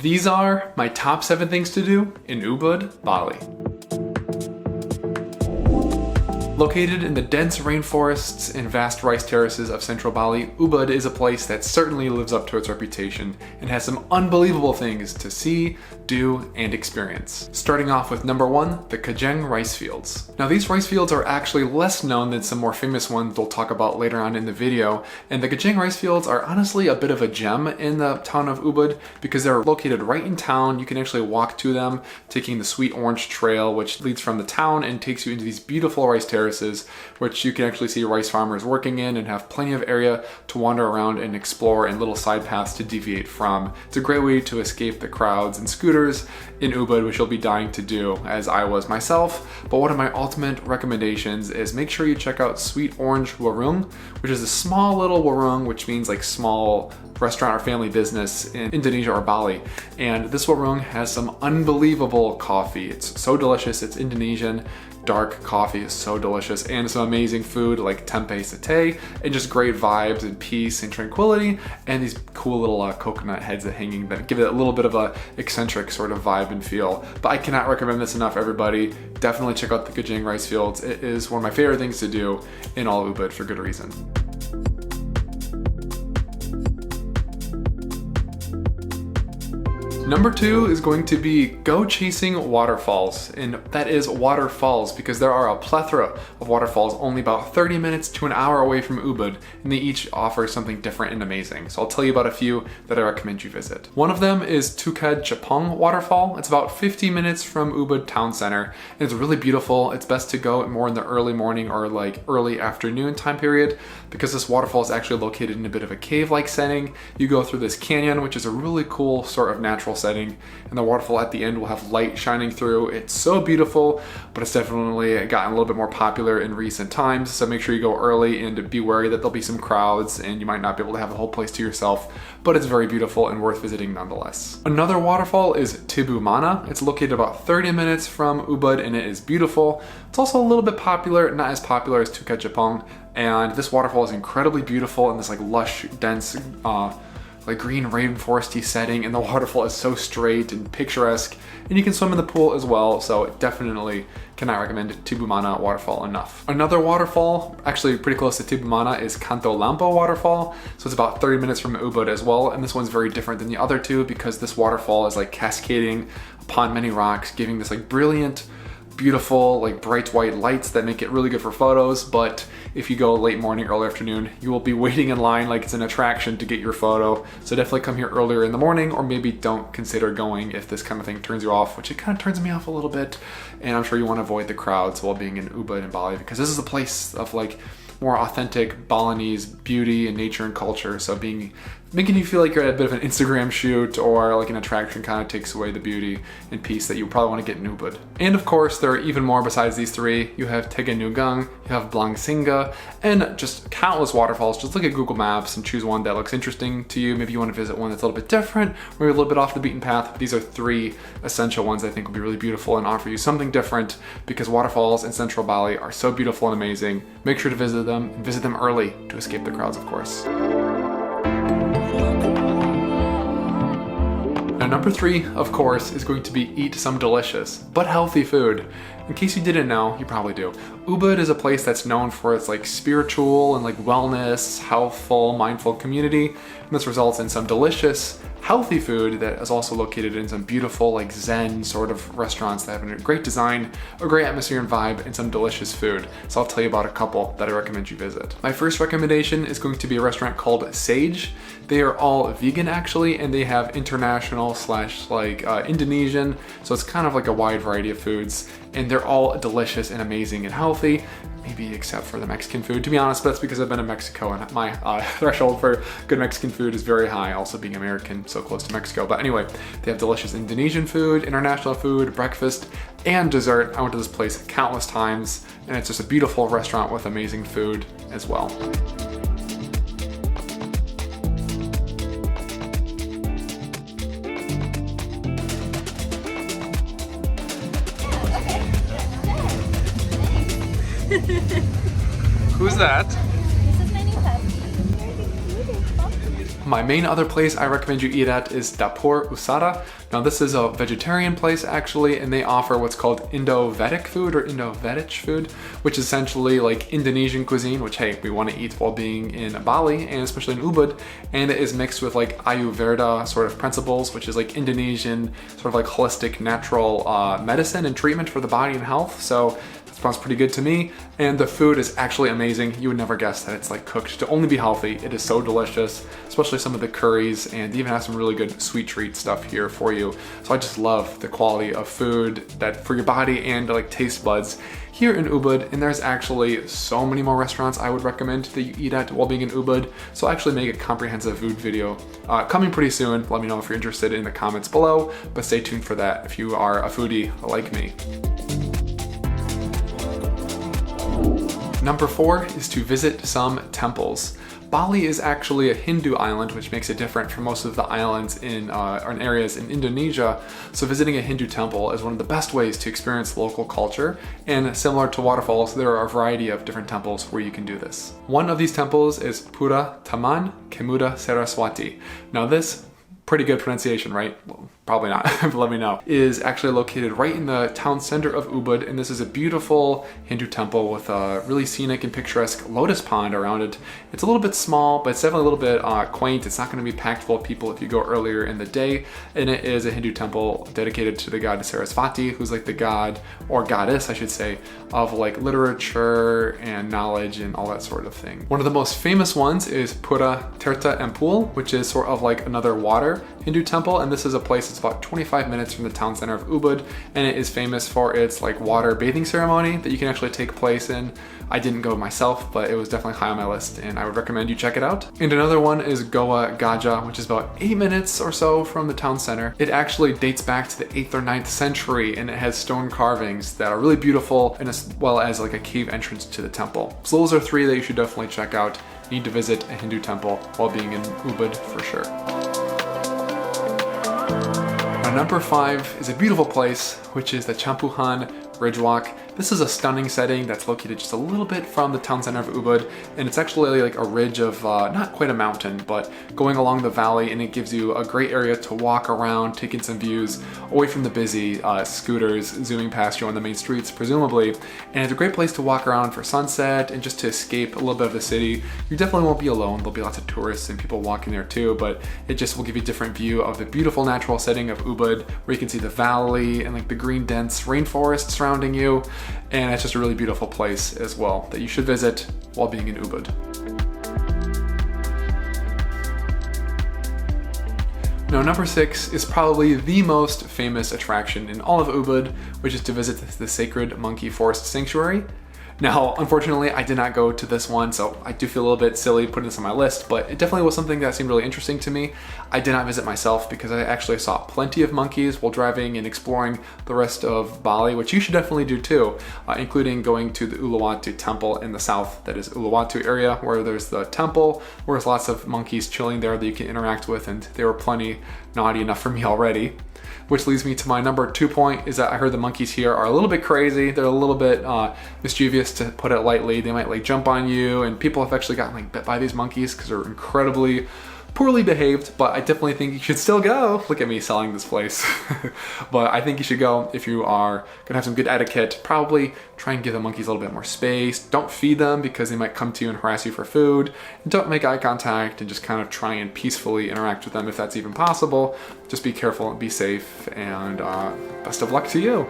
These are my top 7 things to do in Ubud, Bali. Located in the dense rainforests and vast rice terraces of central Bali, Ubud is a place that certainly lives up to its reputation and has some unbelievable things to see, do, and experience. Starting off with number 1, the Tegallalang Rice Fields. Now these rice fields are actually less known than some more famous ones we'll talk about later on in the video, and the Tegallalang Rice Fields are honestly a bit of a gem in the town of Ubud because they're located right in town. You can actually walk to them, taking the Sweet Orange Trail, which leads from the town and takes you into these beautiful rice terraces, which you can actually see rice farmers working in and have plenty of area to wander around and explore and little side paths to deviate from. It's a great way to escape the crowds and scooters in Ubud, which you'll be dying to do, as I was myself. But one of my ultimate recommendations is make sure you check out Sweet Orange Warung, which is a small little warung, which means like small restaurant or family business in Indonesia or Bali. And this warung has some unbelievable coffee. It's so delicious. It's Indonesian. Dark coffee is so delicious, and some amazing food like tempeh satay, and just great vibes and peace and tranquility, and these cool little coconut heads that hanging that give it a little bit of a eccentric sort of vibe and feel. But I cannot recommend this enough, everybody. Definitely check out the Tegallalang Rice Fields. It is one of my favorite things to do in all Ubud for good reason. Number 2 is going to be go chasing waterfalls, and that is waterfalls because there are a plethora of waterfalls only about 30 minutes to an hour away from Ubud, and they each offer something different and amazing. So I'll tell you about a few that I recommend you visit. One of them is Tegallalang Waterfall. It's about 50 minutes from Ubud town center, and it's really beautiful. It's best to go more in the early morning or like early afternoon time period because this waterfall is actually located in a bit of a cave-like setting. You go through this canyon, which is a really cool sort of natural setting, and the waterfall at the end will have light shining through. It's so beautiful, but it's definitely gotten a little bit more popular in recent times, so make sure you go early and be wary that there'll be some crowds and you might not be able to have the whole place to yourself, but it's very beautiful and worth visiting nonetheless. Another waterfall is Tibumana. It's located about 30 minutes from Ubud, and it is beautiful. It's also a little bit popular, not as popular as Tegallalang, and this waterfall is incredibly beautiful in this like lush, dense, like green rainforesty setting, and the waterfall is so straight and picturesque, and you can swim in the pool as well, so definitely cannot recommend Tibumana waterfall enough. Another waterfall, actually pretty close to Tibumana, is Lampo waterfall. So it's about 30 minutes from Ubud as well, and this one's very different than the other two because this waterfall is like cascading upon many rocks, giving this like brilliant, beautiful, like bright white lights that make it really good for photos. But if you go late morning, early afternoon, you will be waiting in line like it's an attraction to get your photo. So definitely come here earlier in the morning, or maybe don't consider going if this kind of thing turns you off, which it kind of turns me off a little bit. And I'm sure you want to avoid the crowds while being in Ubud and Bali because this is a place of like more authentic Balinese beauty and nature and culture. So making you feel like you're at a bit of an Instagram shoot or like an attraction kind of takes away the beauty and peace that you probably want to get in Ubud. And of course, there are even more besides these 3. You have Tegallalang, you have Blangsinga, and just countless waterfalls. Just look at Google Maps and choose one that looks interesting to you. Maybe you want to visit one that's a little bit different or a little bit off the beaten path. But these are 3 essential ones I think will be really beautiful and offer you something different because waterfalls in central Bali are so beautiful and amazing. Make sure to visit them and visit them early to escape the crowds, of course. Now, number 3, of course, is going to be eat some delicious but healthy food. In case you didn't know, you probably do. Ubud is a place that's known for its like spiritual and like wellness, healthful, mindful community, and this results in some delicious, healthy food that is also located in some beautiful like Zen sort of restaurants that have a great design, a great atmosphere and vibe, and some delicious food. So I'll tell you about a couple that I recommend you visit. My first recommendation is going to be a restaurant called Sage. They are all vegan actually, and they have international / like Indonesian, so it's kind of like a wide variety of foods, and they're all delicious and amazing and healthy. Maybe except for the Mexican food, to be honest, but that's because I've been in Mexico and my threshold for good Mexican food is very high, also being American so close to Mexico. But anyway, they have delicious Indonesian food, international food, breakfast, and dessert. I went to this place countless times, and it's just a beautiful restaurant with amazing food as well. Who's that? This is my new puppy. My main other place I recommend you eat at is Dapur Usara. Now this is a vegetarian place actually, and they offer what's called Indo-Vedic food or Indo-Vedic food, which is essentially like Indonesian cuisine, which hey, we want to eat while being in Bali and especially in Ubud, and it is mixed with like Ayurveda sort of principles, which is like Indonesian sort of like holistic natural medicine and treatment for the body and health. So sounds pretty good to me, and the food is actually amazing. You would never guess that it's like cooked to only be healthy. It is so delicious, especially some of the curries, and they even have some really good sweet treat stuff here for you. So I just love the quality of food that for your body and like taste buds here in Ubud. And there's actually so many more restaurants I would recommend that you eat at while being in Ubud. So I'll actually make a comprehensive food video coming pretty soon. Let me know if you're interested in the comments below, but stay tuned for that if you are a foodie like me. Number 4 is to visit some temples. Bali is actually a Hindu island, which makes it different from most of the islands in areas in Indonesia. So visiting a Hindu temple is one of the best ways to experience local culture. And similar to waterfalls, there are a variety of different temples where you can do this. One of these temples is Pura Taman Kemuda Saraswati. Now this, pretty good pronunciation, right? Well, probably not, let me know. Is actually located right in the town center of Ubud, and this is a beautiful Hindu temple with a really scenic and picturesque lotus pond around it. It's a little bit small, but it's definitely a little bit quaint. It's not going to be packed full of people if you go earlier in the day, and it is a Hindu temple dedicated to the god Saraswati, who's like the god, or goddess I should say, of like literature and knowledge and all that sort of thing. One of the most famous ones is Pura Tirta Empul, which is sort of like another water Hindu temple, and this is a place that's about 25 minutes from the town center of Ubud, and it is famous for its like water bathing ceremony that you can actually take place in. I didn't go myself, but it was definitely high on my list, and I would recommend you check it out. And another one is Goa Gajah, which is about 8 minutes or so from the town center. It actually dates back to the 8th or 9th century, and it has stone carvings that are really beautiful, and as well as like a cave entrance to the temple. So those are 3 that you should definitely check out. You need to visit a Hindu temple while being in Ubud for sure. Number 5 is a beautiful place, which is the Champuhan Ridgewalk. This is a stunning setting that's located just a little bit from the town center of Ubud, and it's actually like a ridge of, not quite a mountain, but going along the valley, and it gives you a great area to walk around, take in some views away from the busy scooters zooming past you on the main streets, presumably. And it's a great place to walk around for sunset and just to escape a little bit of the city. You definitely won't be alone. There'll be lots of tourists and people walking there too, but it just will give you a different view of the beautiful natural setting of Ubud, where you can see the valley and like the green dense rainforest surrounding you. And it's just a really beautiful place as well that you should visit while being in Ubud. Now, number 6 is probably the most famous attraction in all of Ubud, which is to visit the Sacred Monkey Forest Sanctuary. Now, unfortunately, I did not go to this one, so I do feel a little bit silly putting this on my list, but it definitely was something that seemed really interesting to me. I did not visit myself because I actually saw plenty of monkeys while driving and exploring the rest of Bali, which you should definitely do too, including going to the Uluwatu temple in the south, that is Uluwatu area, where there's the temple, where there's lots of monkeys chilling there that you can interact with, and they were plenty naughty enough for me already. Which leads me to my number 2 point, is that I heard the monkeys here are a little bit crazy. They're a little bit mischievous, to put it lightly. They might like jump on you, and people have actually gotten like bit by these monkeys because they're incredibly poorly behaved, but I definitely think you should still go. Look at me selling this place. But I think you should go if you are gonna have some good etiquette. Probably try and give the monkeys a little bit more space. Don't feed them because they might come to you and harass you for food. And don't make eye contact, and just kind of try and peacefully interact with them if that's even possible. Just be careful and be safe, and best of luck to you.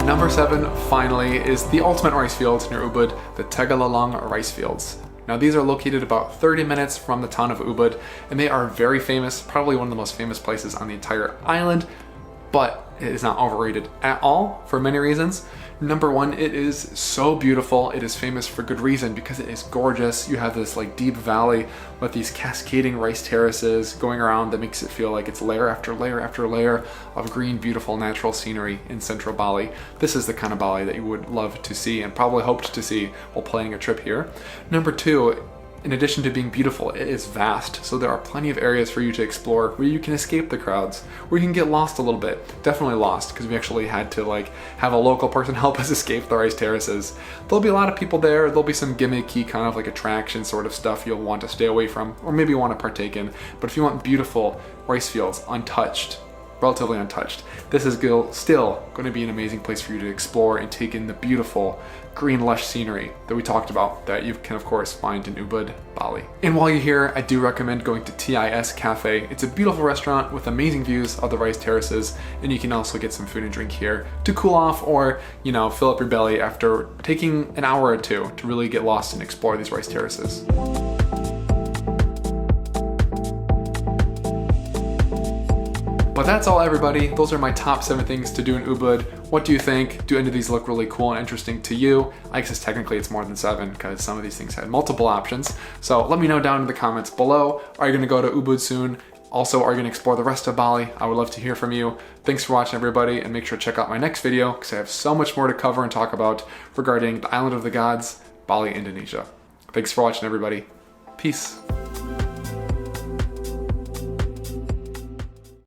Number 7, finally, is the ultimate rice fields near Ubud, the Tegallalang Rice Fields. Now these are located about 30 minutes from the town of Ubud, and they are very famous, probably one of the most famous places on the entire island, but it is not overrated at all for many reasons. Number 1, it is so beautiful. It is famous for good reason because it is gorgeous. You have this like deep valley with these cascading rice terraces going around that makes it feel like it's layer after layer after layer of green, beautiful natural scenery in central Bali. This is the kind of Bali that you would love to see and probably hoped to see while planning a trip here. Number 2, in addition to being beautiful, it is vast, so there are plenty of areas for you to explore where you can escape the crowds, where you can get lost a little bit. Definitely lost, because we actually had to like have a local person help us escape the rice terraces. There'll be a lot of people there, there'll be some gimmicky kind of like attraction sort of stuff you'll want to stay away from, or maybe want to partake in. But if you want beautiful rice fields, untouched, relatively untouched, this is still going to be an amazing place for you to explore and take in the beautiful green lush scenery that we talked about that you can of course find in Ubud, Bali. And while you're here, I do recommend going to TIS Cafe. It's a beautiful restaurant with amazing views of the rice terraces, and you can also get some food and drink here to cool off or, you know, fill up your belly after taking an hour or two to really get lost and explore these rice terraces. But that's all, everybody. Those are my top 7 things to do in Ubud. What do you think? Do any of these look really cool and interesting to you? I guess technically it's more than 7 because some of these things had multiple options. So let me know down in the comments below. Are you gonna go to Ubud soon? Also, are you gonna explore the rest of Bali? I would love to hear from you. Thanks for watching, everybody, and make sure to check out my next video because I have so much more to cover and talk about regarding the Island of the Gods, Bali, Indonesia. Thanks for watching, everybody. Peace.